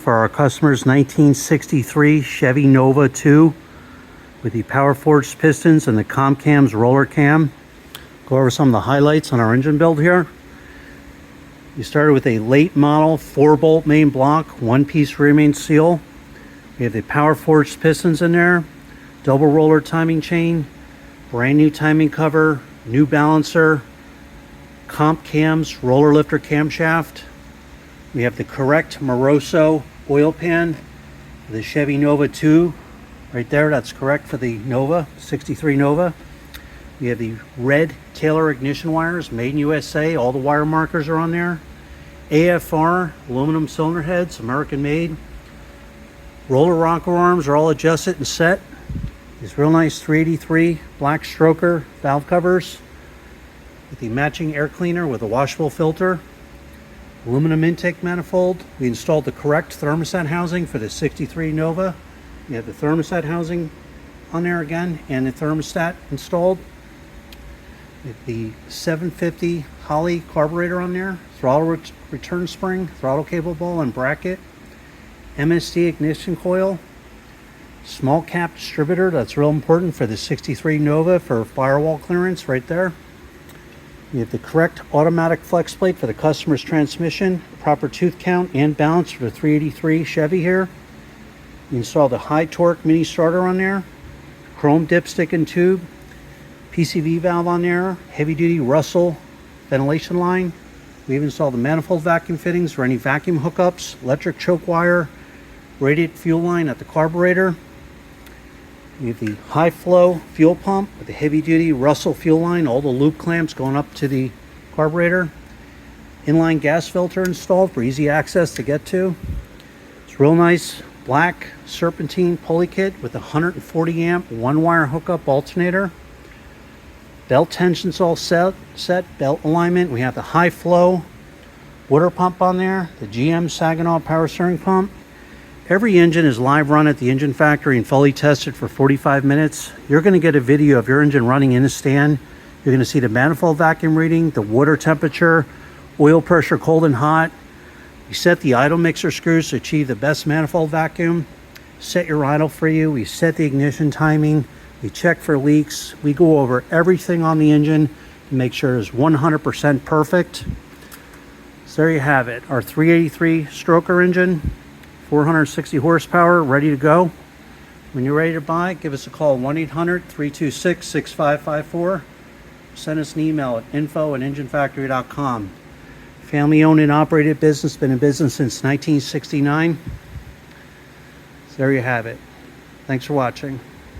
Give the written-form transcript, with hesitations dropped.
For our customers, 1963 Chevy Nova 2 with the power forged pistons and the ComCam's roller cam. Go over some of the highlights on our engine build here. You started with a late model 4-bolt main block, 1-piece rear main seal. We have the power forged pistons in there, double roller timing chain, brand new timing cover, new balancer, ComCam's roller lifter camshaft. We have the correct Moroso oil pan for the Chevy Nova 2 right there. That's correct for the Nova, 63 Nova. We have the red Taylor ignition wires, made in USA. All the wire markers are on there. Afr Aluminum Cylinder Heads, American made. Roller rocker arms are all adjusted and set. These real nice 383 black stroker valve covers with the matching air cleaner with a washable filter. Aluminum intake manifold. We installed the correct thermostat housing for the 63 Nova. We have the thermostat housing on there again and the thermostat installed. With the 750 Holley carburetor on there, throttle return spring, throttle cable ball and bracket, MSD ignition coil, small cap distributor. That's real important for the 63 Nova for firewall clearance right there. We have the correct automatic flex plate for the customer's transmission, proper tooth count and balance for the 383 Chevy here. We install the high torque mini starter on there, chrome dipstick and tube, PCV valve on there, heavy duty Russell ventilation line. We've installed the manifold vacuum fittings for any vacuum hookups, electric choke wire, radiant fuel line at the carburetor. We have the high flow fuel pump with the heavy duty Russell fuel line, all the loop clamps going up to the carburetor. Inline gas filter installed for easy access to get to. It's real nice black serpentine pulley kit with a 140 amp 1-wire hookup alternator. Belt tensions all set, belt alignment. We have the high flow water pump on there, the GM Saginaw power steering pump. Every engine is live run at the engine factory and fully tested for 45 minutes. You're going to get a video of your engine running in a stand. You're going to see the manifold vacuum reading, the water temperature, oil pressure cold and hot. We set the idle mixer screws to achieve the best manifold vacuum. Set your idle for you. We set the ignition timing. We check for leaks. We go over everything on the engine to make sure it's 100% perfect. So there you have it. Our 383 stroker engine. 460 horsepower, ready to go. When you're ready to buy, give us a call, 1-800-326-6554. Send us an email at info@enginefactory.com. Family owned and operated business, been in business since 1969. So there you have it. Thanks for watching.